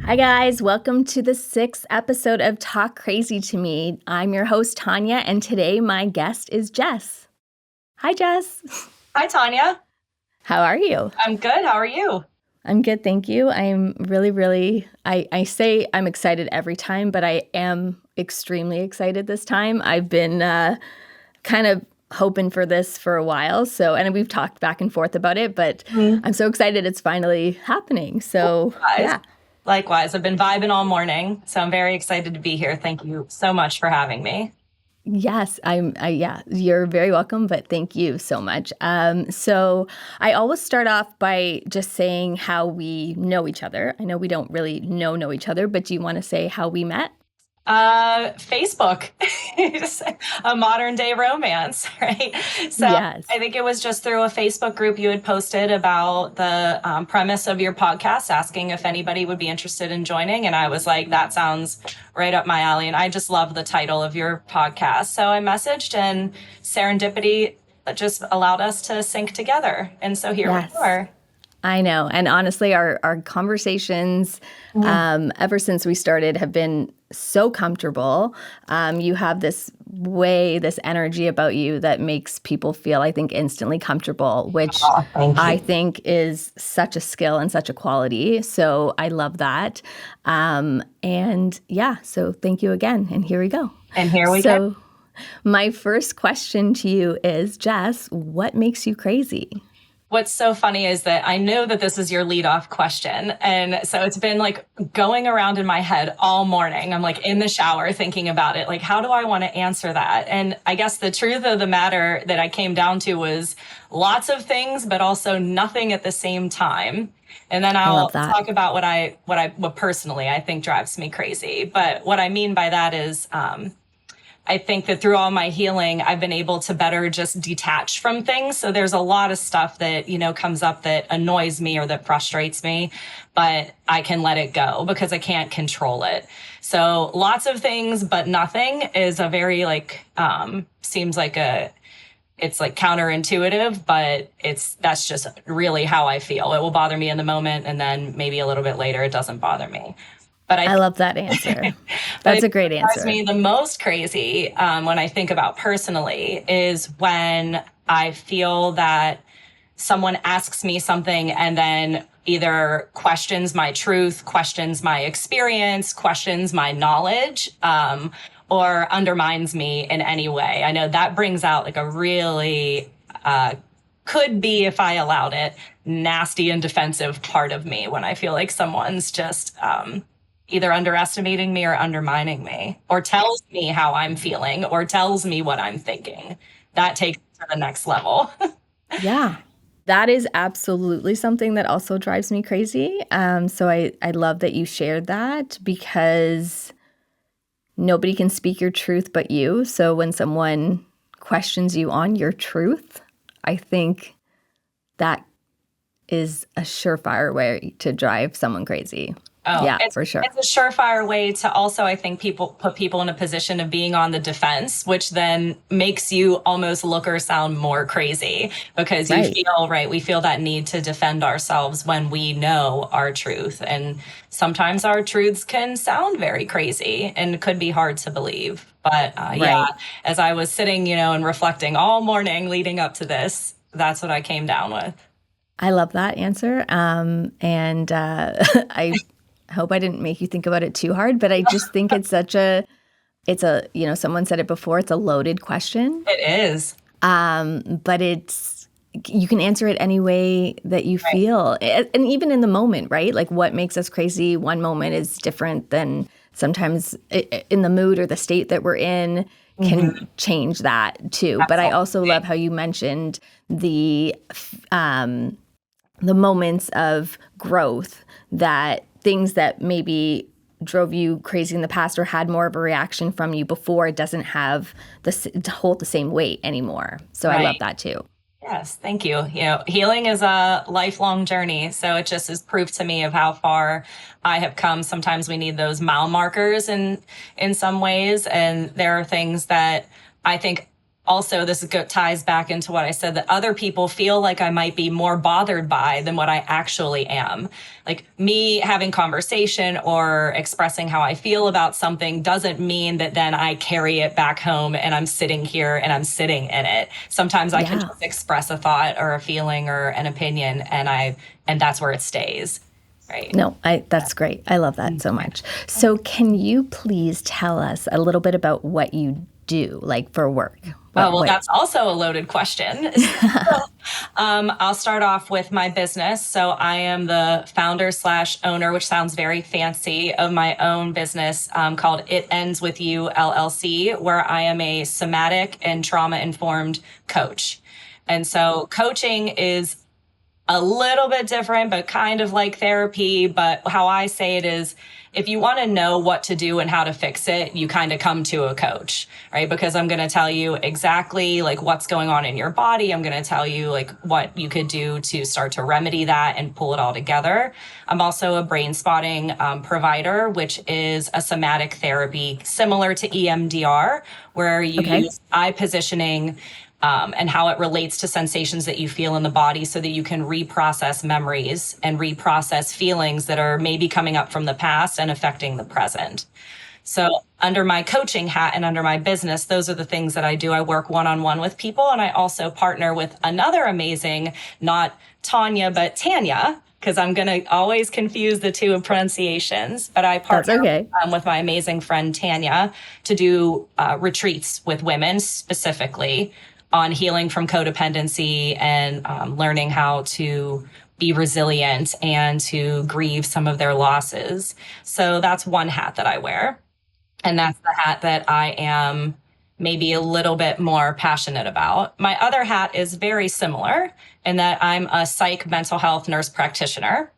Hi, guys. Welcome to the 6th episode of Talk Crazy to Me. I'm your host, Tanya, and today my guest is Jess. Hi, Jess. Hi, Tanya. How are you? I'm good. How are you? I'm good, thank you. I'm really, I say I'm excited every time, but I am extremely excited this time. I've been kind of hoping for this for a while. And we've talked back and forth about it, but I'm so excited it's finally happening. So, yeah. Likewise, I've been vibing all morning, so I'm very excited to be here. Thank you so much for having me. Yes, you're very welcome, but thank you so much. So I always start off by just saying how we know each other. I know we don't really know each other, but do you want to say how we met? Facebook, a modern day romance, right? So Yes. I think it was just through a Facebook group you had posted about the premise of your podcast, asking if anybody would be interested in joining. And I was like, that sounds right up my alley. And I just love the title of your podcast. So I messaged, and serendipity just allowed us to sync together. And so here we are. I know. And honestly, our conversations ever since we started have been so comfortable. You have this energy about you that makes people feel, I think, instantly comfortable, which I think is such a skill and such a quality. So I love that. So thank you again. And here we go. And here we go. My first question to you is, Jess, what makes you crazy? What's so funny is that I know that this is your lead-off question. And so it's been like going around in my head all morning. I'm like in the shower thinking about it. Like, how do I want to answer that? And I guess the truth of the matter that I came down to was lots of things, but also nothing at the same time. And then I'll talk about what personally I think drives me crazy. But what I mean by that is, I think that through all my healing, I've been able to better just detach from things. So there's a lot of stuff that, comes up that annoys me or that frustrates me, but I can let it go because I can't control it. So lots of things, but nothing is a very seems like it's like counterintuitive, but that's just really how I feel. It will bother me in the moment, and then maybe a little bit later, it doesn't bother me. But I love that answer. That's a great answer. What drives me the most crazy when I think about personally is when I feel that someone asks me something and then either questions my truth, questions my experience, questions my knowledge, or undermines me in any way. I know that brings out like a really, could be, if I allowed it, nasty and defensive part of me when I feel like someone's just either underestimating me or undermining me, or tells me how I'm feeling, or tells me what I'm thinking. That takes it to the next level. Yeah. That is absolutely something that also drives me crazy. So I love that you shared that, because nobody can speak your truth but you. So when someone questions you on your truth, I think that is a surefire way to drive someone crazy. Oh, yeah, for sure. It's a surefire way to also, I think, put people in a position of being on the defense, which then makes you almost look or sound more crazy, because we feel that need to defend ourselves when we know our truth. And sometimes our truths can sound very crazy and could be hard to believe. But as I was sitting, and reflecting all morning leading up to this, that's what I came down with. I love that answer. I hope I didn't make you think about it too hard, but I just think it's someone said it before, it's a loaded question. It is. But you can answer it any way that you feel. And even in the moment, right? Like, what makes us crazy one moment is different than sometimes in the mood or the state that we're in can change that too. Absolutely. But I also love how you mentioned the moments of growth, that things that maybe drove you crazy in the past or had more of a reaction from you before, it doesn't have to hold the same weight anymore. So I love that too. Yes, thank you. Healing is a lifelong journey. So it just is proof to me of how far I have come. Sometimes we need those mile markers in some ways. And there are things that I think also, this ties back into what I said, that other people feel like I might be more bothered by than what I actually am. Like me having conversation or expressing how I feel about something doesn't mean that then I carry it back home and I'm sitting here and I'm sitting in it. Sometimes I can just express a thought or a feeling or an opinion, and that's where it stays. Right. No, that's great. I love that so much. So can you please tell us a little bit about what you do, like for work? That's also a loaded question. I'll start off with my business. So I am the founder/owner, which sounds very fancy, of my own business called It Ends With You LLC, where I am a somatic and trauma-informed coach. And so coaching is a little bit different, but kind of like therapy. But how I say it is, if you want to know what to do and how to fix it, you kind of come to a coach, right? Because I'm going to tell you exactly like what's going on in your body. I'm going to tell you like what you could do to start to remedy that and pull it all together. I'm also a brain spotting provider, which is a somatic therapy similar to EMDR, where you use eye positioning and how it relates to sensations that you feel in the body so that you can reprocess memories and reprocess feelings that are maybe coming up from the past and affecting the present. So under my coaching hat and under my business, those are the things that I do. I work one-on-one with people, and I also partner with another amazing, not Tanya, but Tanya, because I'm going to always confuse the two pronunciations, but I partner with my amazing friend Tanya to do retreats with women specifically on healing from codependency and learning how to be resilient and to grieve some of their losses. So that's one hat that I wear. And that's the hat that I am maybe a little bit more passionate about. My other hat is very similar in that I'm a psych mental health nurse practitioner.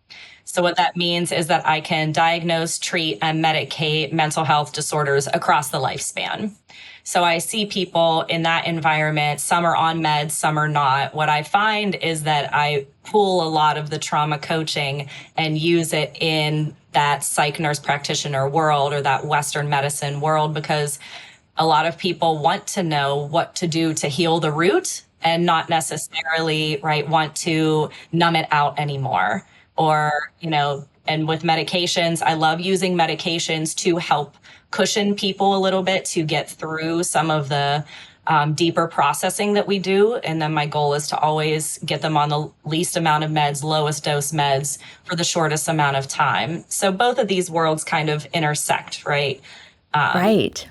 So what that means is that I can diagnose, treat, and medicate mental health disorders across the lifespan. So I see people in that environment. Some are on meds, some are not. What I find is that I pull a lot of the trauma coaching and use it in that psych nurse practitioner world or that Western medicine world, because a lot of people want to know what to do to heal the root and not necessarily, want to numb it out anymore. Or, and with medications, I love using medications to help cushion people a little bit to get through some of the deeper processing that we do. And then my goal is to always get them on the least amount of meds, lowest dose meds for the shortest amount of time. So both of these worlds kind of intersect, right? Right.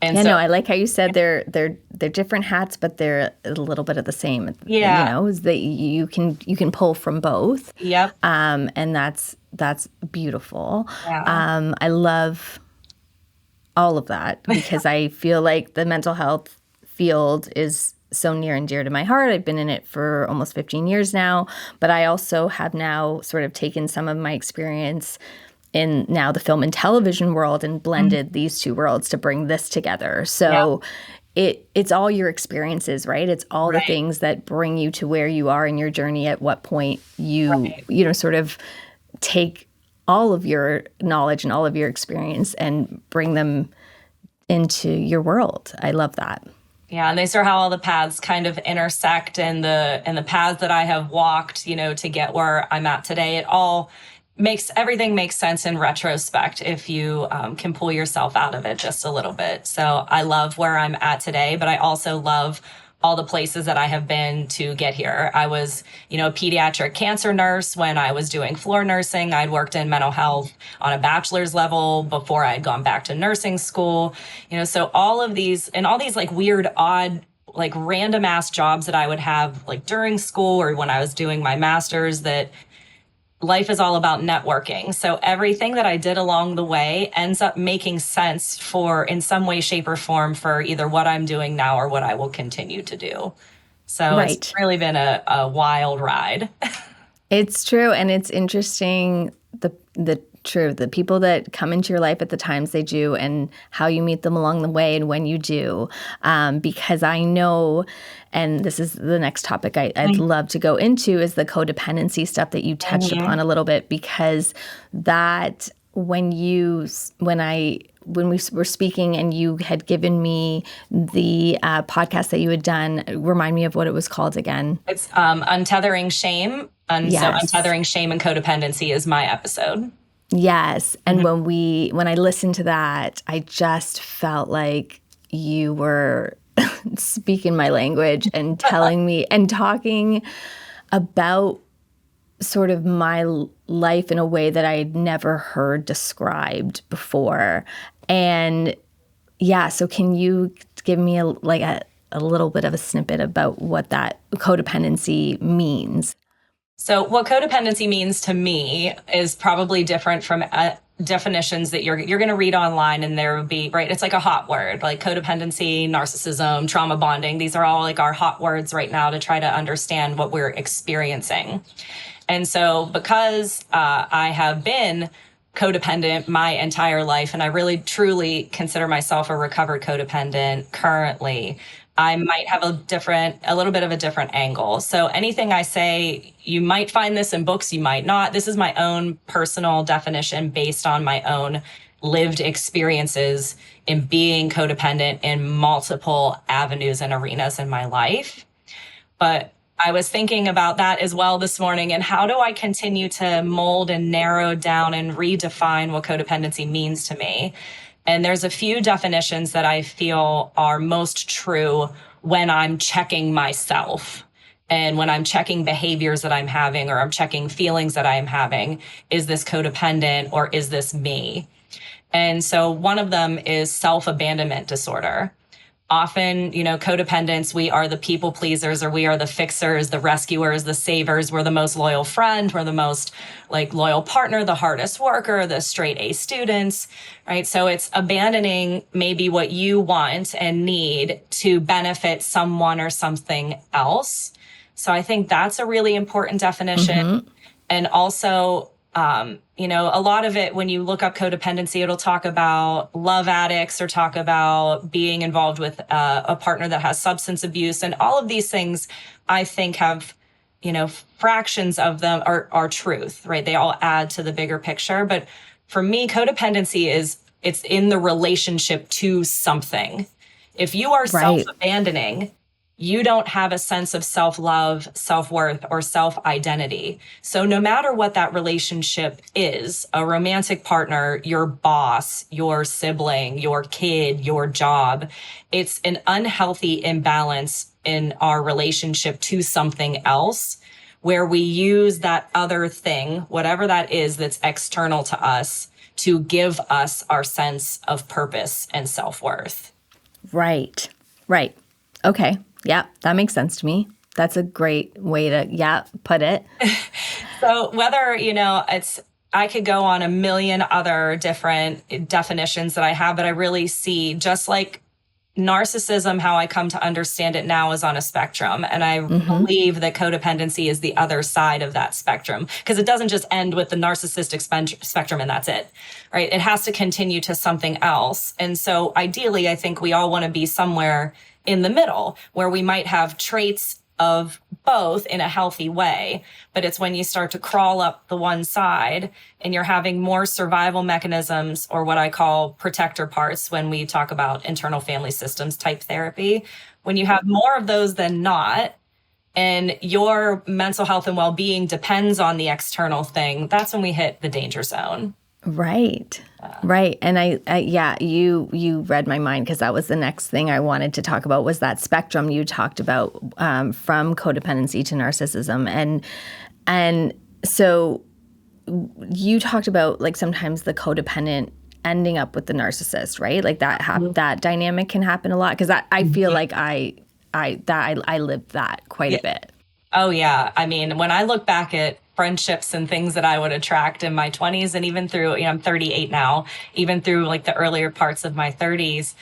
And I like how you said they're different hats, but they're a little bit of the same. Yeah. Is that you can pull from both. Yep. And that's beautiful. Yeah. I love all of that because I feel like the mental health field is so near and dear to my heart. I've been in it for almost 15 years now, but I also have now sort of taken some of my experience in now the film and television world and blended these two worlds to bring this together. So it's all your experiences, right? It's all the things that bring you to where you are in your journey, at what point you sort of take all of your knowledge and all of your experience and bring them into your world. I love that. Yeah, and these are how all the paths kind of intersect, and the paths that I have walked, to get where I'm at today. It all everything makes sense in retrospect if you can pull yourself out of it just a little bit. So I love where I'm at today, but I also love all the places that I have been to get here. I was, a pediatric cancer nurse when I was doing floor nursing. I'd worked in mental health on a bachelor's level before I'd gone back to nursing school. So all these like weird, odd, like random ass jobs that I would have like during school or when I was doing my master's, that life is all about networking. So everything that I did along the way ends up making sense in some way, shape, or form for either what I'm doing now or what I will continue to do. So It's really been a wild ride. It's true. And it's interesting, the people that come into your life at the times they do and how you meet them along the way and when you do. Because I know, and this is the next topic I'd love to go into, is the codependency stuff that you touched upon a little bit, because that when I when we were speaking and you had given me the podcast that you had done, remind me of what it was called again. It's Untethering Shame. And Yes. So Untethering Shame and Codependency is my episode. Yes. And when I listened to that, I just felt like you were speaking my language and telling me and talking about sort of my life in a way that I had never heard described before. And yeah, so can you give me a little bit of a snippet about what that codependency means? So what codependency means to me is probably different from definitions that you're going to read online, and there would be, right, it's like a hot word, like codependency, narcissism, trauma bonding. These are all like our hot words right now to try to understand what we're experiencing. And so because I have been codependent my entire life, and I really truly consider myself a recovered codependent currently, I might have a little bit of a different angle. So anything I say, you might find this in books, you might not. This is my own personal definition based on my own lived experiences in being codependent in multiple avenues and arenas in my life. But I was thinking about that as well this morning, and how do I continue to mold and narrow down and redefine what codependency means to me? And there's a few definitions that I feel are most true when I'm checking myself and when I'm checking behaviors that I'm having, or I'm checking feelings that I'm having. Is this codependent or is this me? And so one of them is self-abandonment disorder. Often, codependents, we are the people pleasers, or we are the fixers, the rescuers, the savers. We're the most loyal friend. We're the most loyal partner, the hardest worker, the straight A students, right? So it's abandoning maybe what you want and need to benefit someone or something else. So I think that's a really important definition. And also, a lot of it, when you look up codependency, it'll talk about love addicts or talk about being involved with a partner that has substance abuse. And all of these things, I think, have, fractions of them are truth, right? They all add to the bigger picture. But for me, codependency it's in the relationship to something. If you are self-abandoning, you don't have a sense of self-love, self-worth, or self-identity. So no matter what that relationship is, a romantic partner, your boss, your sibling, your kid, your job, it's an unhealthy imbalance in our relationship to something else, where we use that other thing, whatever that is that's external to us, to give us our sense of purpose and self-worth. Right. Okay. Yeah, that makes sense to me. That's a great way to, put it. So whether, I could go on a million other different definitions that I have, but I really see, just like narcissism, how I come to understand it now, is on a spectrum. And I believe that codependency is the other side of that spectrum, because it doesn't just end with the narcissistic spectrum and that's it, right? It has to continue to something else. And so ideally, I think we all want to be somewhere in the middle, where we might have traits of both in a healthy way. But it's when you start to crawl up the one side and you're having more survival mechanisms, or what I call protector parts when we talk about internal family systems type therapy, when you have more of those than not, and your mental health and well-being depends on the external thing, that's when we hit the danger zone. Right. And you read my mind, because that was the next thing I wanted to talk about, was that spectrum you talked about, from codependency to narcissism. And so you talked about sometimes the codependent ending up with the narcissist, right? Like that dynamic can happen a lot, because I feel like I lived that quite a bit. Oh yeah. I mean, when I look back at friendships and things that I would attract in my 20s, and even through, I'm 38 now, even through the earlier parts of my 30s,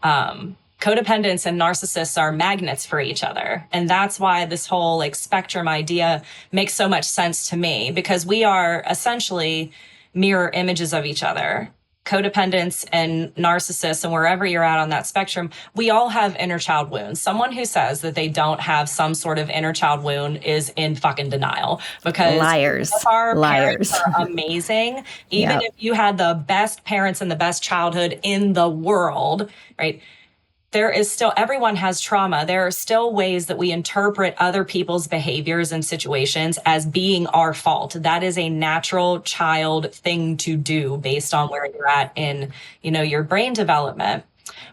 codependents and narcissists are magnets for each other. And that's why this whole spectrum idea makes so much sense to me, because we are essentially mirror images of each other. codependents and narcissists and wherever you're at on that spectrum, we all have inner child wounds. Someone who says that they don't have some sort of inner child wound is in fucking denial, because Liars. our parents are amazing. Even Yep. if you had the best parents and the best childhood in the world, right? There is still, everyone has trauma. There are still ways that we interpret other people's behaviors and situations as being our fault. That is a natural child thing to do based on where you're at in, your brain development.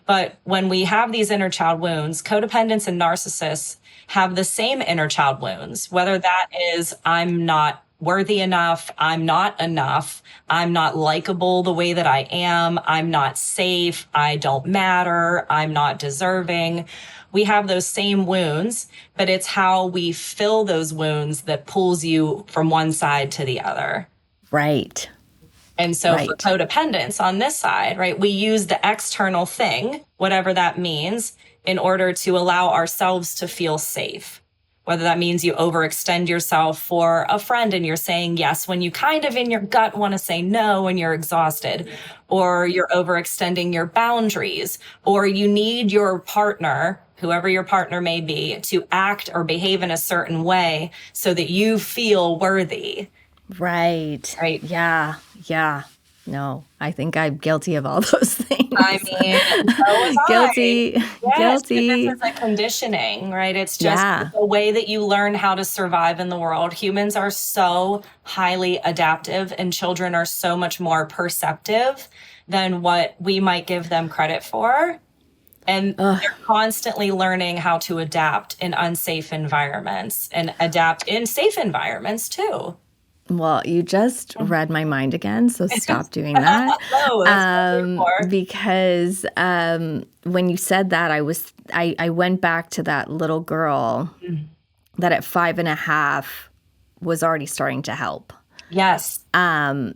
But when we have these inner child wounds, codependents and narcissists have the same inner child wounds, whether that is, I'm not worthy enough, I'm not enough, I'm not likable the way that I am, I'm not safe, I don't matter, I'm not deserving. We have those same wounds, but it's how we fill those wounds that pulls you from one side to the other. Right. And so for codependence on this side, right, we use the external thing, whatever that means, in order to allow ourselves to feel safe. Whether that means you overextend yourself for a friend and you're saying yes when you kind of in your gut want to say no when you're exhausted, or you're overextending your boundaries, or you need your partner, whoever your partner may be, to act or behave in a certain way so that you feel worthy. Right. Right. Yeah. Yeah. No, I think I'm guilty of all those things. I mean, so was guilty. Yes, Guilty. this is a conditioning, right? It's just the way that you learn how to survive in the world. Humans are so highly adaptive, and children are so much more perceptive than what we might give them credit for. And they're constantly learning how to adapt in unsafe environments and adapt in safe environments too. Well, you just read my mind again, so stop doing that. Because when you said that, I went back to that little girl that at 5.5 was already starting to help. Yes. And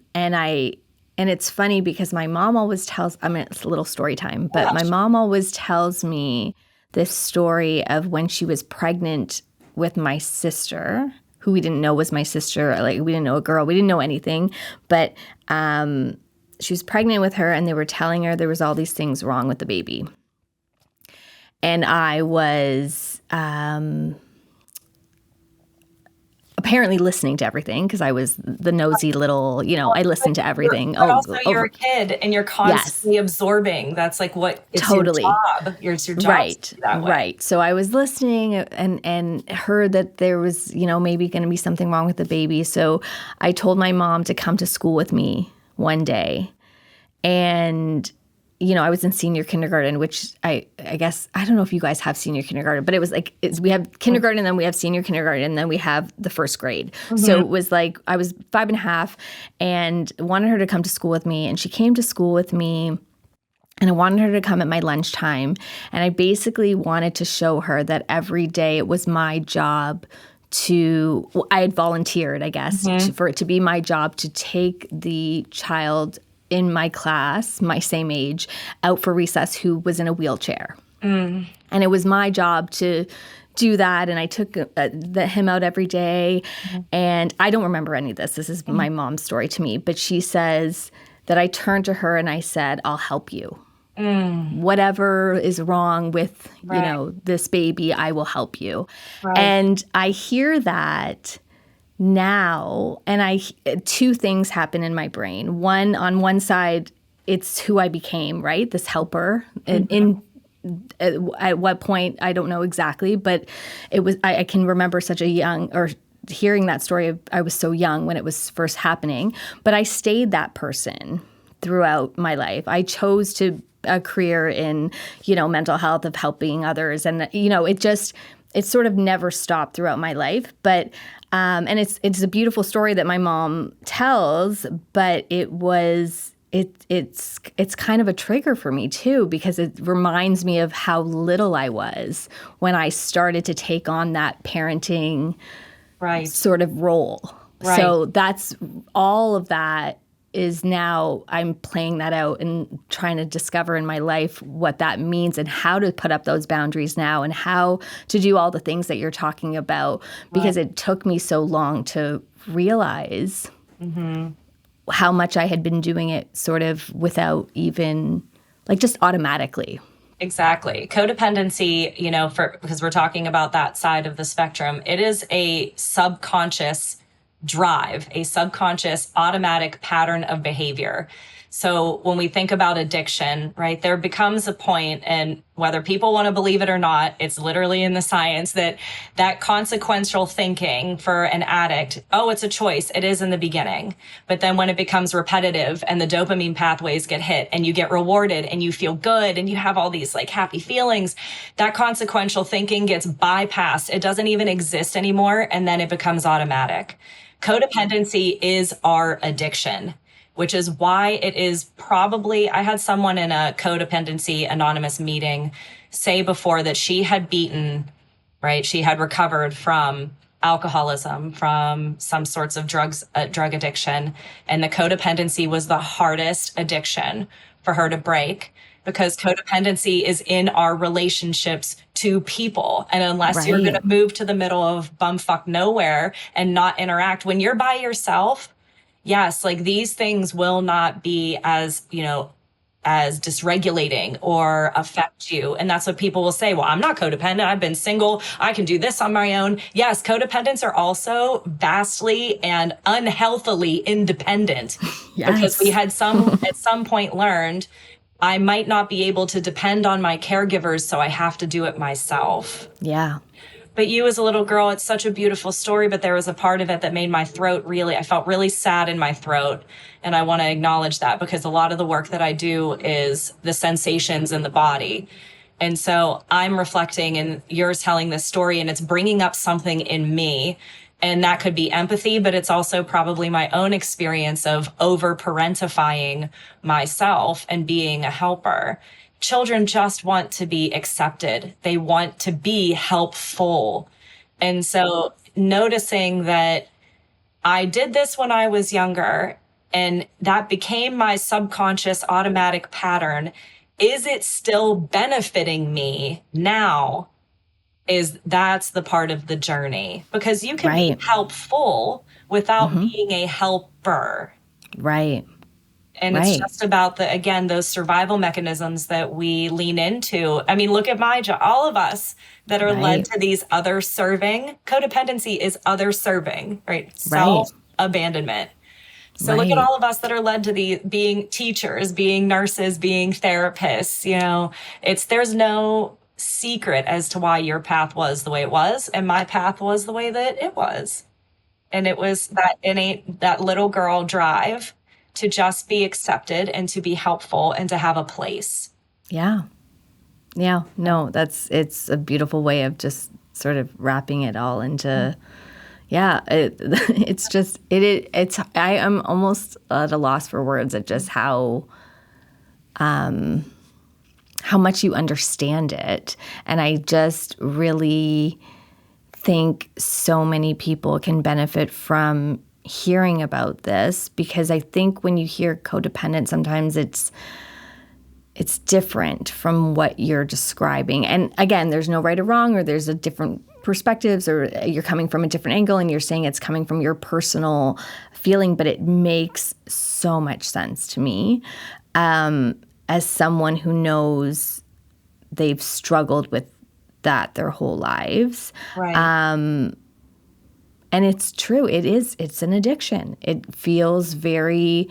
it's funny because my mom always tells, it's a little story time, but my mom always tells me this story of when she was pregnant with my sister, who we didn't know was my sister. Like, we didn't know a girl. We didn't know anything. But she was pregnant with her, and they were telling her there was all these things wrong with the baby. And I was apparently listening to everything because I was the nosy little, I listened to everything. But also you're a kid and you're constantly absorbing. That's like what it's your job. It's your job. Right. Right. So I was listening and heard that there was, maybe going to be something wrong with the baby. So I told my mom to come to school with me one day. And I was in senior kindergarten, which I guess, I don't know if you guys have senior kindergarten, but it was like, we have kindergarten, and then we have senior kindergarten, and then we have the first grade. Mm-hmm. So it was like, I was 5.5 and wanted her to come to school with me, and she came to school with me, and I wanted her to come at my lunchtime. And I basically wanted to show her that every day it was my job I had volunteered, I guess, for it to be my job to take the child in my class, my same age, out for recess who was in a wheelchair. And it was my job to do that. And I took him out every day. And I don't remember any of this. This is my mom's story to me. But she says that I turned to her and I said, I'll help you. Whatever is wrong with, this baby, I will help you. Right. And I hear that now, and two things happen in my brain. One, on one side, it's who I became, right? This helper. And at what point, I don't know exactly, but it was, I can remember hearing that story. I was so young when it was first happening, but I stayed that person throughout my life. I chose a career in, mental health, of helping others. And, it sort of never stopped throughout my life. But and it's a beautiful story that my mom tells, but it's kind of a trigger for me too, because it reminds me of how little I was when I started to take on that parenting sort of role. Right. So that's all of that is now I'm playing that out and trying to discover in my life what that means and how to put up those boundaries now and how to do all the things that you're talking about, because it took me so long to realize. how much I had been doing it sort of without even, like, just automatically. Exactly. Codependency, because we're talking about that side of the spectrum, it is a subconscious drive, a subconscious automatic pattern of behavior. So when we think about addiction, right, there becomes a point, and whether people want to believe it or not, it's literally in the science that consequential thinking for an addict, oh, it's a choice. It is in the beginning. But then when it becomes repetitive and the dopamine pathways get hit and you get rewarded and you feel good and you have all these like happy feelings, that consequential thinking gets bypassed. It doesn't even exist anymore. And then it becomes automatic. Codependency is our addiction, which is why it is probably, I had someone in a codependency anonymous meeting say before that she had beaten, right? She had recovered from alcoholism, from some sorts of drug addiction. And the codependency was the hardest addiction for her to break, because codependency is in our relationships to people. And unless you're going to move to the middle of bumfuck nowhere and not interact, when you're by yourself, yes, like these things will not be as dysregulating or affect you. And that's what people will say. Well, I'm not codependent. I've been single. I can do this on my own. Yes, codependents are also vastly and unhealthily independent. Yes. Because we had at some point learned I might not be able to depend on my caregivers, so I have to do it myself. Yeah. But you as a little girl, it's such a beautiful story, but there was a part of it that made my throat I felt really sad in my throat. And I want to acknowledge that, because a lot of the work that I do is the sensations in the body. And so I'm reflecting and you're telling this story and it's bringing up something in me. And that could be empathy, but it's also probably my own experience of over-parentifying myself and being a helper. Children just want to be accepted. They want to be helpful. And so noticing that I did this when I was younger and that became my subconscious automatic pattern. Is it still benefiting me now? That's the part of the journey, because you can be helpful without being a helper. Right. And it's just about those survival mechanisms that we lean into. I mean, look at my job, all of us that are led to these other serving. Codependency is other serving, right? Self-abandonment. So look at all of us that are led to being teachers, being nurses, being therapists, there's no secret as to why your path was the way it was and my path was the way that it was. And it was that innate, that little girl drive to just be accepted and to be helpful and to have a place. Yeah. Yeah. No, it's a beautiful way of just sort of wrapping it all into, I am almost at a loss for words at just how much you understand it. And I just really think so many people can benefit from hearing about this, because I think when you hear codependent, sometimes it's different from what you're describing. And again, there's no right or wrong, or there's a different perspectives, or you're coming from a different angle and you're saying it's coming from your personal feeling, but it makes so much sense to me. As someone who knows they've struggled with that their whole lives. Right. And it's true. It's an addiction. It feels very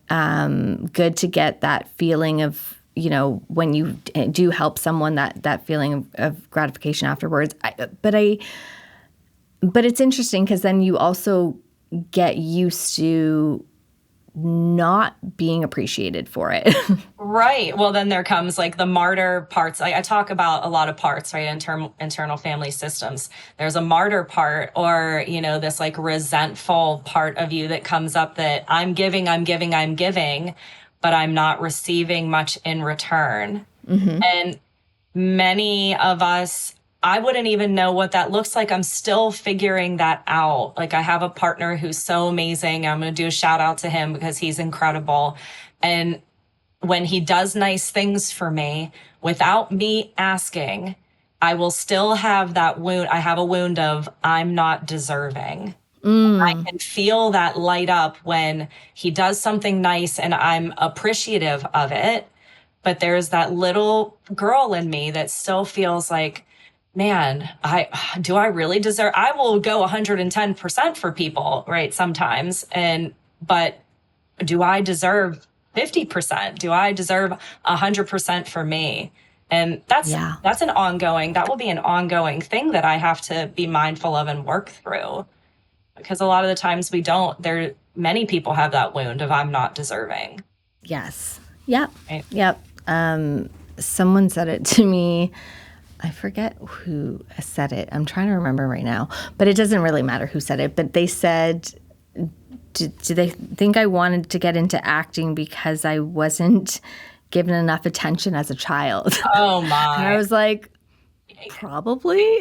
good to get that feeling of, when you do help someone, that feeling of gratification afterwards. But it's interesting, because then you also get used to not being appreciated for it. Right. Well, then there comes like the martyr parts. I talk about a lot of parts, right? Internal family systems. There's a martyr part, or, this like resentful part of you that comes up, that I'm giving, but I'm not receiving much in return. Mm-hmm. And many of us, I wouldn't even know what that looks like. I'm still figuring that out. Like, I have a partner who's so amazing. I'm going to do a shout out to him because he's incredible. And when he does nice things for me without me asking, I will still have that wound. I have a wound of I'm not deserving. I can feel that light up when he does something nice and I'm appreciative of it. But there's that little girl in me that still feels like, man, do I really deserve, I will go 110% for people, right? Sometimes. But do I deserve 50%? Do I deserve 100% for me? And that's that will be an ongoing thing that I have to be mindful of and work through, because a lot of the times we don't. Many people have that wound of I'm not deserving. Yes. Yep. Right. Yep. Someone said it to me. I forget who said it. I'm trying to remember right now, but it doesn't really matter who said it. But they said, do they think I wanted to get into acting because I wasn't given enough attention as a child? Oh my. And I was like, probably.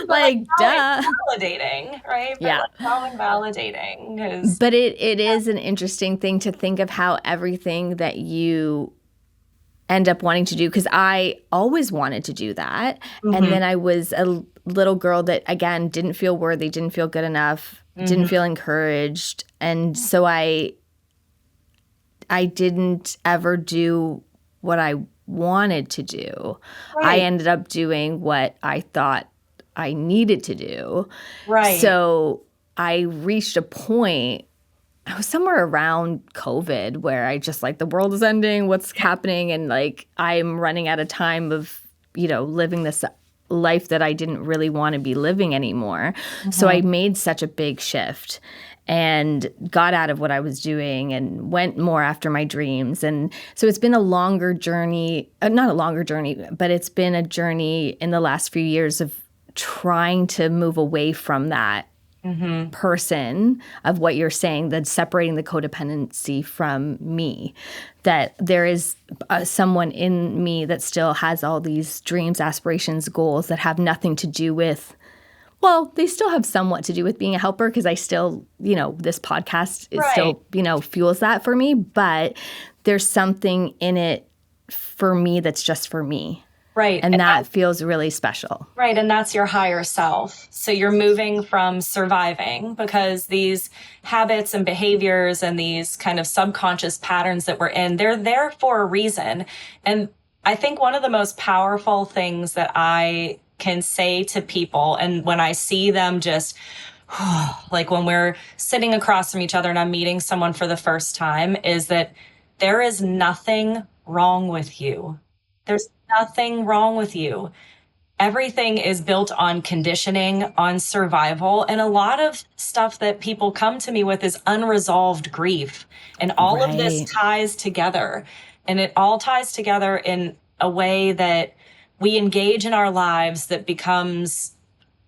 Like, duh. Validating, right? But Yeah. how invalidating. But it is an interesting thing to think of how everything that you end up wanting to do, because I always wanted to do that. And then I was a little girl that, again, didn't feel worthy, didn't feel good enough, didn't feel encouraged. And so I didn't ever do what I wanted to do. Right. I ended up doing what I thought I needed to do. Right. So I reached a point, I was somewhere around COVID, where I just like, the world is ending, what's happening? And like, I'm running out of time of, living this life that I didn't really want to be living anymore. So I made such a big shift and got out of what I was doing and went more after my dreams. And so it's been a longer journey, not a longer journey, but it's been a journey in the last few years of trying to move away from that person, of what you're saying, that separating the codependency from me, that there is someone in me that still has all these dreams, aspirations, goals that have nothing to do with, well, they still have somewhat to do with being a helper, because I still, this podcast is still, fuels that for me, but there's something in it for me that's just for me. Right. And that feels really special. Right. And that's your higher self. So you're moving from surviving, because these habits and behaviors and these kind of subconscious patterns that we're in, they're there for a reason. And I think one of the most powerful things that I can say to people, and when I see them just like when we're sitting across from each other and I'm meeting someone for the first time, is that there is nothing wrong with you. There's nothing wrong with you. Everything is built on conditioning, on survival. And a lot of stuff that people come to me with is unresolved grief. And all of this ties together. And it all ties together in a way that we engage in our lives that becomes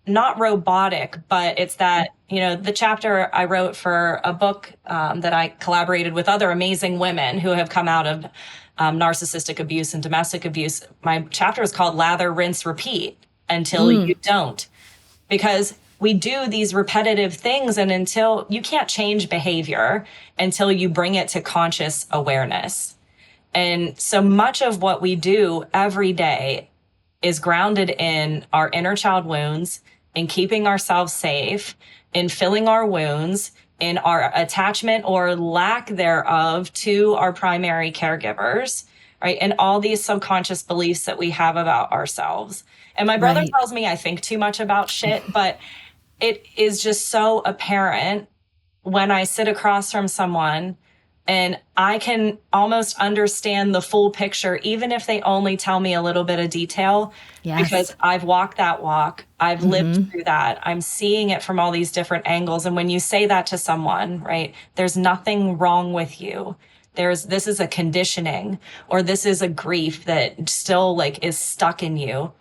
not robotic, but it's that, the chapter I wrote for a book that I collaborated with other amazing women who have come out of narcissistic abuse and domestic abuse. My chapter is called Lather, Rinse, Repeat until you don't. Because we do these repetitive things, and until you can't change behavior until you bring it to conscious awareness. And so much of what we do every day is grounded in our inner child wounds, in keeping ourselves safe, in filling our wounds, in our attachment or lack thereof to our primary caregivers, right? And all these subconscious beliefs that we have about ourselves. And my brother tells me I think too much about shit, but it is just so apparent when I sit across from someone and I can almost understand the full picture, even if they only tell me a little bit of detail, because I've walked that walk. I've lived through that. I'm seeing it from all these different angles. And when you say that to someone, right, there's nothing wrong with you. This is a conditioning, or this is a grief that still is stuck in you.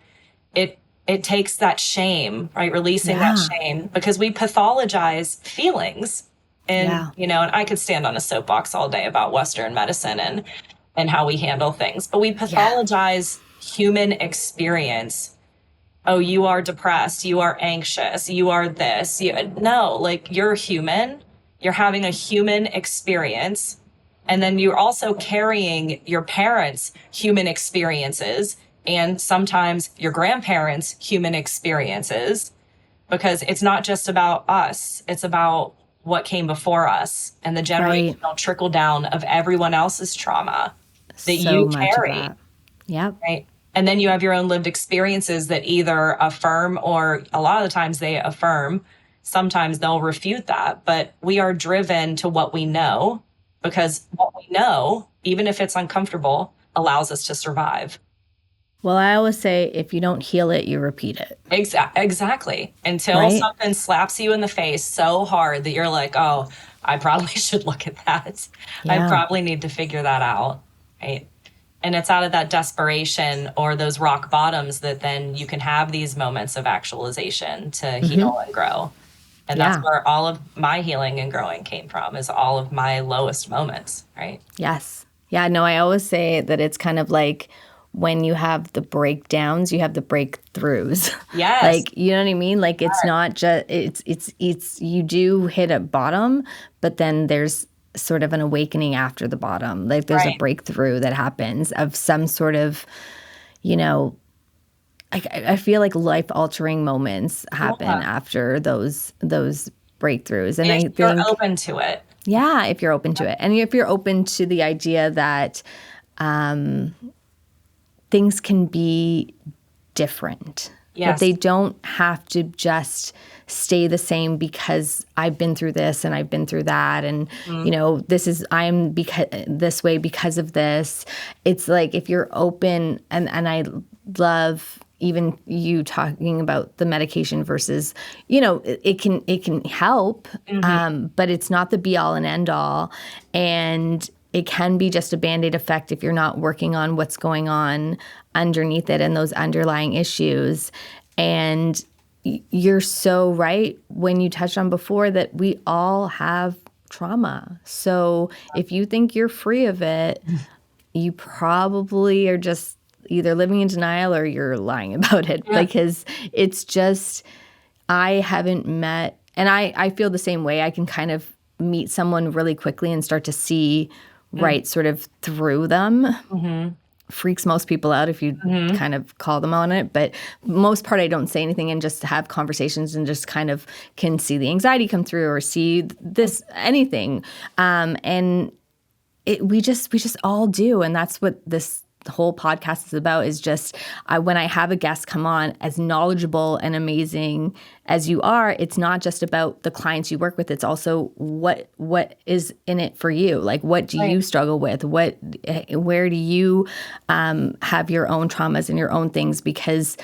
It takes that shame, right? Releasing that shame, because we pathologize feelings. And, and I could stand on a soapbox all day about Western medicine and how we handle things, but we pathologize human experience. Oh, you are depressed. You are anxious. You are this. No, you're human. You're having a human experience. And then you're also carrying your parents' human experiences and sometimes your grandparents' human experiences. because it's not just about us. It's about what came before us and the generational trickle down of everyone else's trauma that you carry. Yep. Right. And then you have your own lived experiences that either affirm, or a lot of the times they affirm. Sometimes they'll refute that, but we are driven to what we know, because what we know, even if it's uncomfortable, allows us to survive. Well, I always say, if you don't heal it, you repeat it. Exactly. Until something slaps you in the face so hard that you're like, oh, I probably should look at that. I probably need to figure that out. Right. And it's out of that desperation or those rock bottoms that then you can have these moments of actualization to heal and grow. And that's where all of my healing and growing came from, is all of my lowest moments, right? Yes. Yeah, no, I always say that it's kind of like when you have the breakdowns, you have the breakthroughs. Yes. Like, you know what I mean? Like, it's not just, it's, you do hit a bottom, but then there's sort of an awakening after the bottom. Like, there's a breakthrough that happens of some sort of, you know, I feel like life-altering moments happen after those breakthroughs. And if you're open to it. Yeah, if you're open to it. And if you're open to the idea that things can be different. Yes. That they don't have to just stay the same because I've been through this and I've been through that. And, you know, I'm this way because of this. It's like, if you're open, and I love even you talking about the medication versus, you know, it can help, but it's not the be all and end all. And it can be just a Band-Aid effect if you're not working on what's going on underneath it and those underlying issues. And you're so right when you touched on before that we all have trauma. So if you think you're free of it, you probably are just either living in denial or you're lying about it. Because it's just, I haven't met, and I feel the same way. I can kind of meet someone really quickly and start to see sort of through them. Freaks most people out if you kind of call them on it. But most part, I don't say anything and just have conversations and just kind of can see the anxiety come through or see this, anything. And we just all do. And that's what this whole podcast is about, is just when I have a guest come on, as knowledgeable and amazing as you are, it's not just about the clients you work with. It's also what is in it for you. Like, what do you struggle with? Where do you have your own traumas and your own things? Because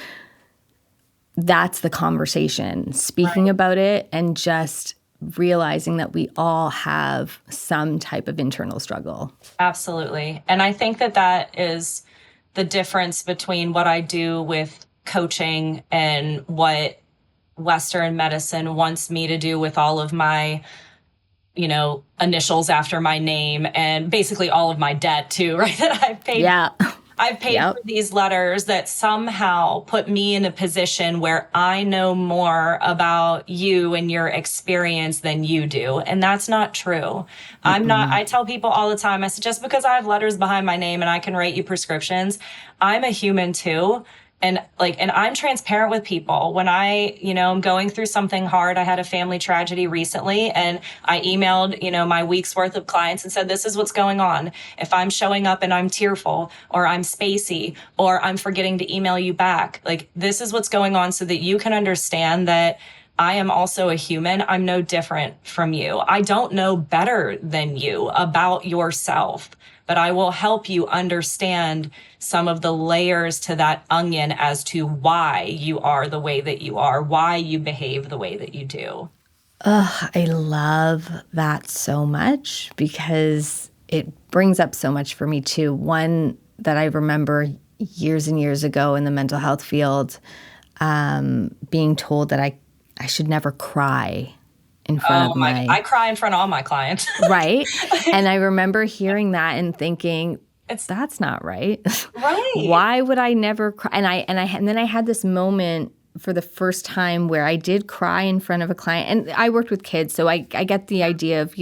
that's the conversation, speaking about it and just realizing that we all have some type of internal struggle. Absolutely. And I think that is the difference between what I do with coaching and what Western medicine wants me to do with all of my, you know, initials after my name and basically all of my debt too, right? That I've paid. Yeah. I've paid for these letters that somehow put me in a position where I know more about you and your experience than you do. And that's not true. I tell people all the time, I said, just because I have letters behind my name and I can write you prescriptions, I'm a human too. And I'm transparent with people when I'm going through something hard. I had a family tragedy recently and I emailed, my week's worth of clients and said, this is what's going on. If I'm showing up and I'm tearful or I'm spacey or I'm forgetting to email you back, this is what's going on so that you can understand that I am also a human. I'm no different from you. I don't know better than you about yourself, but I will help you understand some of the layers to that onion as to why you are the way that you are, why you behave the way that you do. I love that so much because it brings up so much for me too. One that I remember years and years ago in the mental health field, being told that I should never cry in front of I cry in front of all my clients. Right. And I remember hearing that and thinking, that's not right. Right. Why would I never cry? And then I had this moment for the first time where I did cry in front of a client. And I worked with kids, so I get the idea of,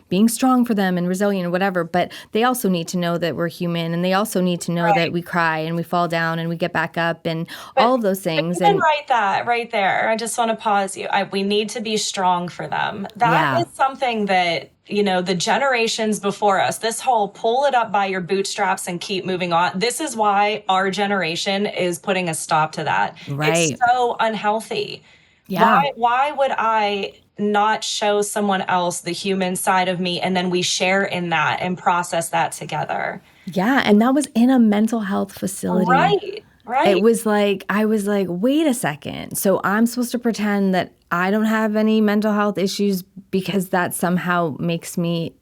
being strong for them and resilient and whatever. But they also need to know that we're human, and they also need to know that we cry and we fall down and we get back up and all of those things. And write that right there. I just want to pause you. We need to be strong for them. That is something that, the generations before us, this whole pull it up by your bootstraps and keep moving on. This is why our generation is putting a stop to that. Right. It's so unhealthy. Yeah. Why would I not show someone else the human side of me, and then we share in that and process that together? Yeah. And that was in a mental health facility. Right. It was like, I was like, wait a second. So I'm supposed to pretend that I don't have any mental health issues because that somehow makes me,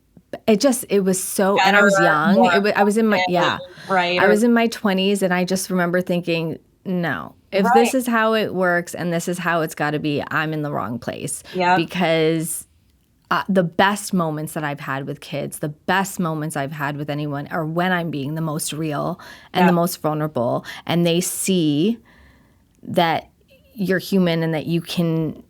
it was so, and I was young. I was in my, I was in my 20s, and I just remember thinking, no, if this is how it works and this is how it's got to be, I'm in the wrong place. Yeah. Because the best moments that I've had with kids, the best moments I've had with anyone are when I'm being the most real and the most vulnerable, and they see that you're human and that you can,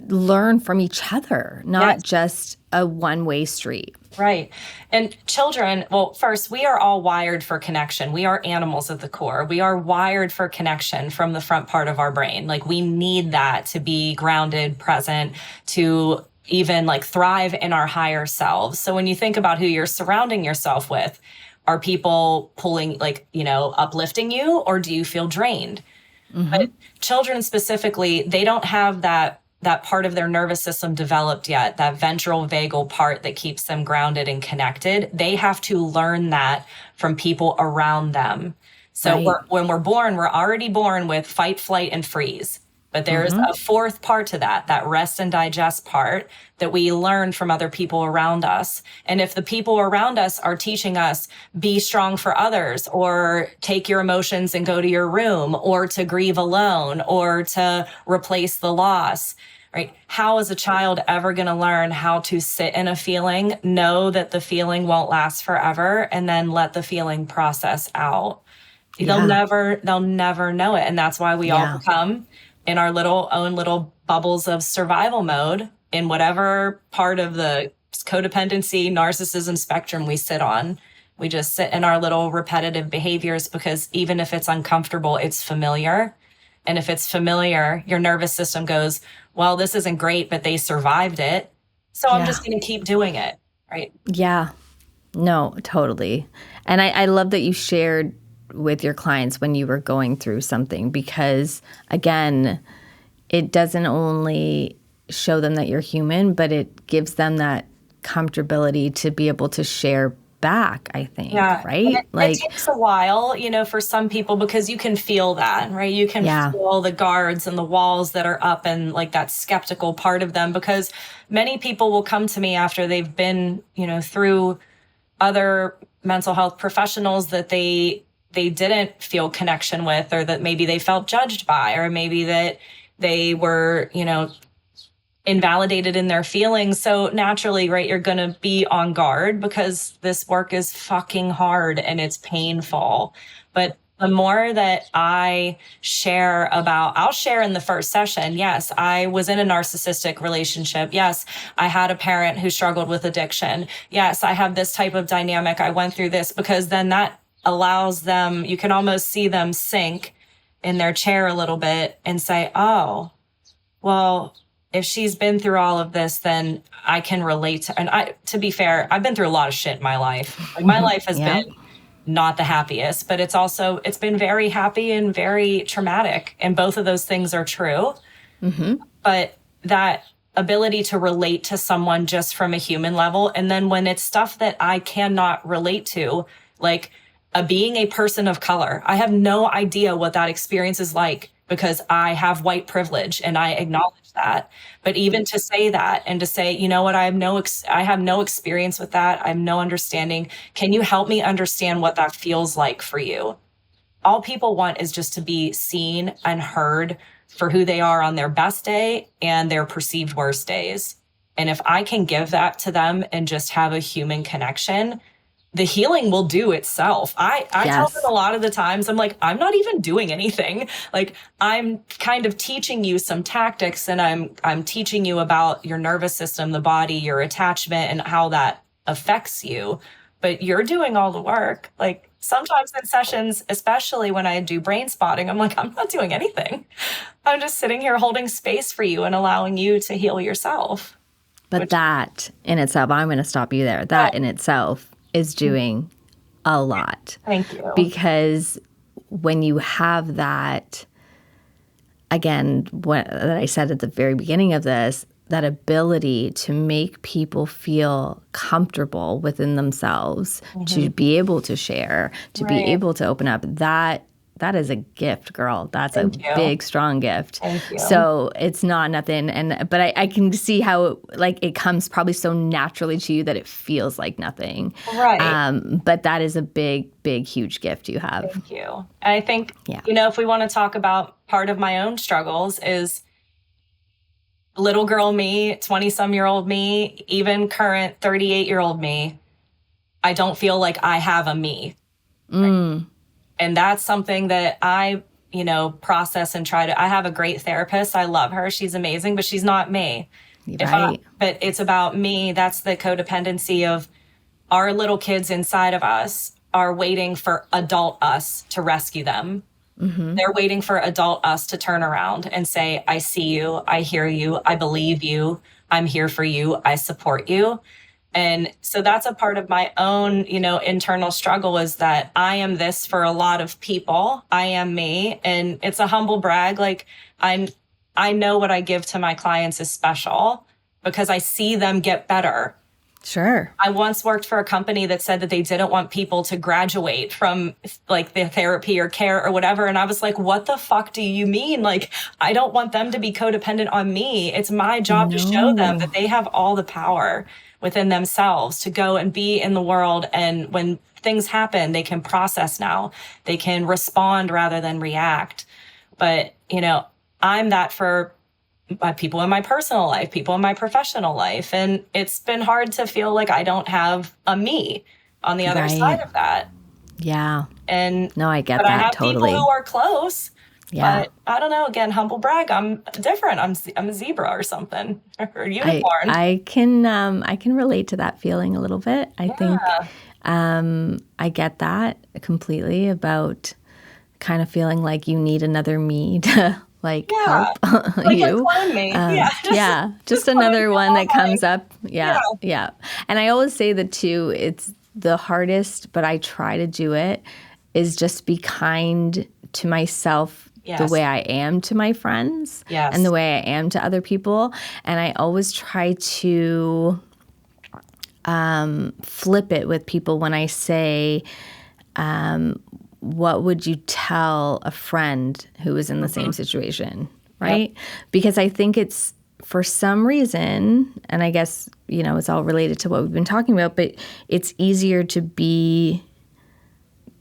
learn from each other, not just a one-way street. Right. And children, well, first, we are all wired for connection. We are animals at the core. We are wired for connection from the front part of our brain. Like, we need that to be grounded, present, to even thrive in our higher selves. So when you think about who you're surrounding yourself with, are people pulling, uplifting you, or do you feel drained? Mm-hmm. But children specifically, they don't have that part of their nervous system developed yet, that ventral vagal part that keeps them grounded and connected. They have to learn that from people around them. So when we're born, we're already born with fight, flight, and freeze. But there's a fourth part to that rest and digest part that we learn from other people around us. And if the people around us are teaching us, be strong for others, or take your emotions and go to your room, or to grieve alone, or to replace the loss, right? How is a child ever going to learn how to sit in a feeling, know that the feeling won't last forever, and then let the feeling process out? They'll never know it. And that's why we all become in our own little bubbles of survival mode in whatever part of the codependency, narcissism spectrum we sit on. We just sit in our little repetitive behaviors because even if it's uncomfortable, it's familiar. And if it's familiar, your nervous system goes, well, this isn't great, but they survived it, so I'm just going to keep doing it, right? Yeah. No, totally. And I love that you shared with your clients when you were going through something, because again, it doesn't only show them that you're human, but it gives them that comfortability to be able to share back, I think, right? It takes a while, for some people, because you can feel that, right? You can feel the guards and the walls that are up, and that skeptical part of them, because many people will come to me after they've been, through other mental health professionals that they didn't feel connection with, or that maybe they felt judged by, or maybe that they were, invalidated in their feelings. So naturally, right, you're going to be on guard because this work is fucking hard and it's painful. But the more that I'll share in the first session, yes, I was in a narcissistic relationship. Yes, I had a parent who struggled with addiction. Yes, I have this type of dynamic. I went through this, because then that allows them, you can almost see them sink in their chair a little bit and say, oh, well, if she's been through all of this, then I can relate to, and to be fair, I've been through a lot of shit in my life. My life has been not the happiest, but it's been very happy and very traumatic. And both of those things are true. Mm-hmm. But that ability to relate to someone just from a human level. And then when it's stuff that I cannot relate to, like being a person of color, I have no idea what that experience is like, because I have white privilege and I acknowledge that. But even to say that and to say, you know what, I have no experience with that. I have no understanding. Can you help me understand what that feels like for you? All people want is just to be seen and heard for who they are on their best day and their perceived worst days. And if I can give that to them and just have a human connection, the healing will do itself. I tell them Yes. a lot of the times, I'm like, I'm not even doing anything. Like, I'm kind of teaching you some tactics, and I'm teaching you about your nervous system, the body, your attachment, and how that affects you. But you're doing all the work. Like, sometimes in sessions, especially when I do brain spotting, I'm like, I'm not doing anything. I'm just sitting here holding space for you and allowing you to heal yourself. But that in itself, I'm going to stop you there. That in itself is doing a lot. Thank you. Because when you have that, again, what that I said at the very beginning of this, that ability to make people feel comfortable within themselves, to be able to share, to be able to open up, that is a gift, girl. That's a big, strong gift. Thank you. So it's not nothing. But I can see how it comes probably so naturally to you that it feels like nothing. Right. But that is a big, big, huge gift you have. Thank you. I think, if we want to talk about part of my own struggles is little girl me, 20-some-year-old me, even current 38-year-old me, I don't feel like I have a me. Right? And that's something that I, process and try to. I have a great therapist. I love her. She's amazing, but she's not me. Right. But it's about me. That's the codependency of our little kids inside of us are waiting for adult us to rescue them. Mm-hmm. They're waiting for adult us to turn around and say, I see you. I hear you. I believe you. I'm here for you. I support you. And so that's a part of my own, internal struggle, is that I am this for a lot of people. I am me. And it's a humble brag. Like, I know what I give to my clients is special because I see them get better. Sure. I once worked for a company that said that they didn't want people to graduate from the therapy or care or whatever. And I was like, what the fuck do you mean? Like, I don't want them to be codependent on me. It's my job to show them that they have all the power within themselves to go and be in the world. And when things happen, they can process now. They can respond rather than react. But, I'm that for people in my personal life, people in my professional life. And it's been hard to feel like I don't have a me on the other side of that. Yeah. And no, I get but that I have totally. people who are close. Yeah. But I don't know. Again, humble brag. I'm different. I'm a zebra or something, or a unicorn. I can relate to that feeling a little bit. I think I get that completely about kind of feeling like you need another me to help you. Clone me. Just another one that comes up. Yeah. And I always say that too, it's the hardest, but I try to do it, is just be kind to myself the way I am to my friends and the way I am to other people. And I always try to flip it with people when I say, what would you tell a friend who is in the same situation, right? Yep. Because I think it's, for some reason, and I guess, it's all related to what we've been talking about, but it's easier to be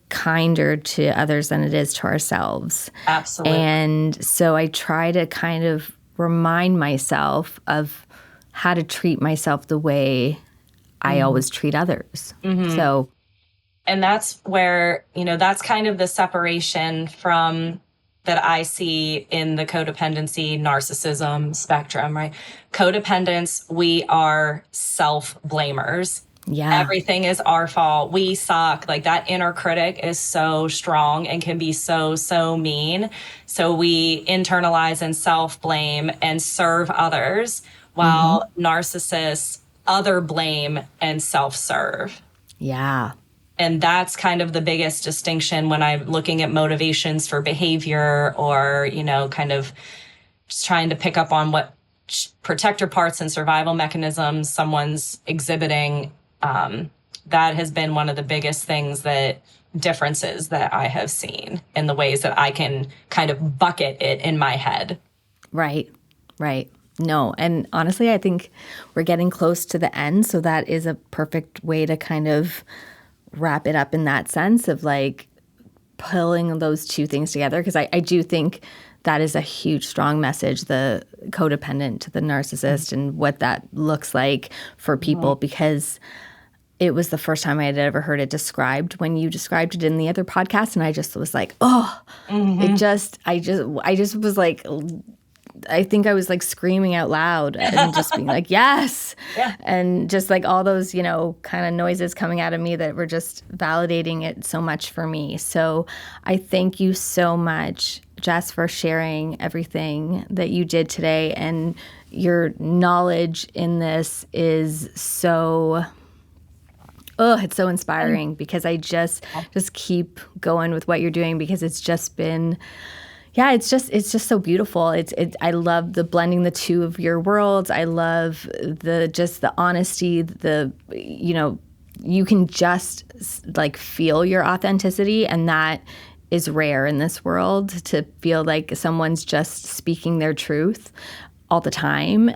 kinder to others than it is to ourselves. Absolutely. And so I try to kind of remind myself of how to treat myself the way I always treat others. So, and that's where, that's kind of the separation from that I see in the codependency, narcissism spectrum, right? Codependents, we are self-blamers. Yeah. Everything is our fault. We suck. Like, that inner critic is so strong and can be so, so mean. So we internalize and self-blame and serve others, while narcissists other blame and self-serve. Yeah. And that's kind of the biggest distinction when I'm looking at motivations for behavior, or, kind of just trying to pick up on what protector parts and survival mechanisms someone's exhibiting. That has been one of the biggest differences that I have seen in the ways that I can kind of bucket it in my head. Right. No, and honestly, I think we're getting close to the end, so that is a perfect way to kind of wrap it up in that sense of pulling those two things together, because I do think that is a huge, strong message, the codependent to the narcissist, and what that looks like for people, because it was the first time I had ever heard it described when you described it in the other podcast. And I just was like, oh, I just was like, I think I was like screaming out loud and just being like, yes. Yeah. And just like all those, kind of noises coming out of me that were just validating it so much for me. So I thank you so much, Jess, for sharing everything that you did today. And your knowledge in this is so, it's so inspiring because I just keep going with what you're doing because it's just been, it's just so beautiful. I love the blending the two of your worlds. I love the honesty, you can just like feel your authenticity, and that is rare in this world, to feel like someone's just speaking their truth all the time,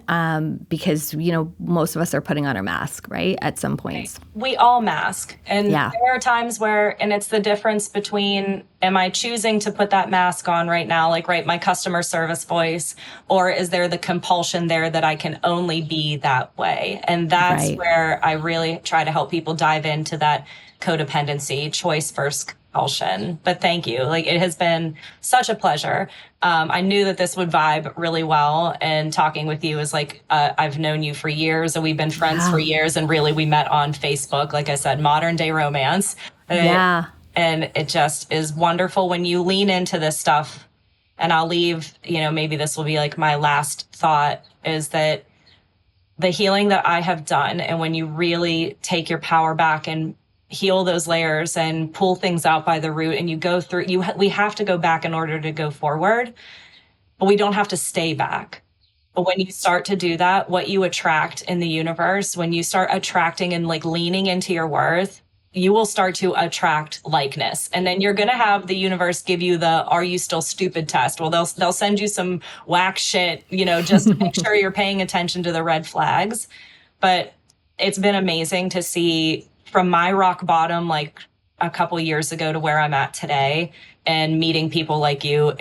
because, most of us are putting on our mask, right, at some points. We all mask. And there are times where, and it's the difference between, am I choosing to put that mask on right now, like, right, my customer service voice, or is there the compulsion there that I can only be that way? And that's where I really try to help people dive into that codependency, choice versus compulsion. But thank you. Like, it has been such a pleasure. I knew that this would vibe really well, and talking with you is like, I've known you for years, and we've been friends for years, and really we met on Facebook, like I said, modern day romance. And it just is wonderful when you lean into this stuff. And I'll leave, maybe this will be like my last thought, is that the healing that I have done, and when you really take your power back and heal those layers and pull things out by the root, and you go through, we have to go back in order to go forward, but we don't have to stay back. But when you start to do that, what you attract in the universe, when you start attracting and like leaning into your worth, you will start to attract likeness. And then you're going to have the universe give you the, are you still stupid test? Well, they'll send you some whack shit, just to make sure you're paying attention to the red flags. But it's been amazing to see from my rock bottom, like a couple years ago, to where I'm at today, and meeting people like you.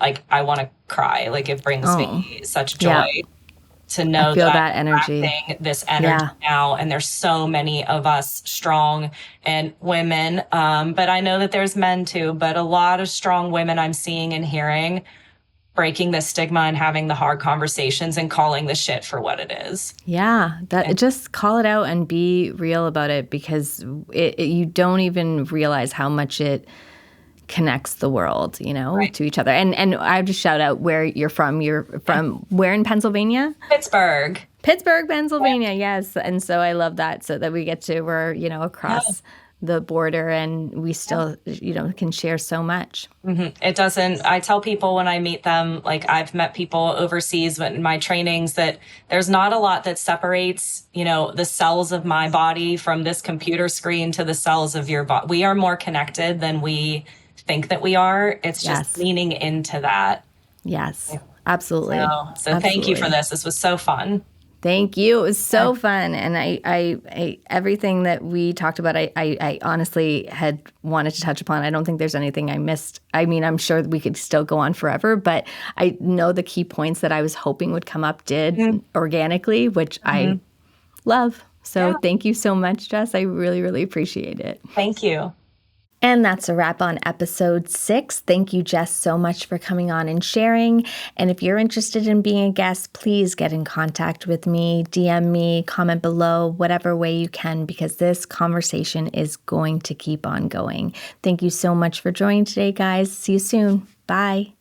Like, I want to cry. Like, it brings me such joy to know that I'm attracting this energy now. And there's so many of us strong and women, but I know that there's men too, but a lot of strong women I'm seeing and hearing, breaking the stigma and having the hard conversations and calling the shit for what it is. Just call it out and be real about it, because you don't even realize how much it connects the world, to each other. And I have to shout out where you're from. You're from where in Pennsylvania? Pittsburgh, Pennsylvania. Yes. And so I love that, so that we get to, we're, across the border, and we still, can share so much. It doesn't, I tell people when I meet them, like, I've met people overseas in my trainings, that there's not a lot that separates, the cells of my body from this computer screen to the cells of your body. We are more connected than we think that we are. It's just leaning into that. Yes, absolutely. So thank you for this. This was so fun. Thank you. It was so fun. And I everything that we talked about, I honestly had wanted to touch upon. I don't think there's anything I missed. I mean, I'm sure we could still go on forever, but I know the key points that I was hoping would come up did organically, which I love. So thank you so much, Jess. I really, really appreciate it. Thank you. And that's a wrap on episode 6. Thank you, Jess, so much for coming on and sharing. And if you're interested in being a guest, please get in contact with me, DM me, comment below, whatever way you can, because this conversation is going to keep on going. Thank you so much for joining today, guys. See you soon. Bye.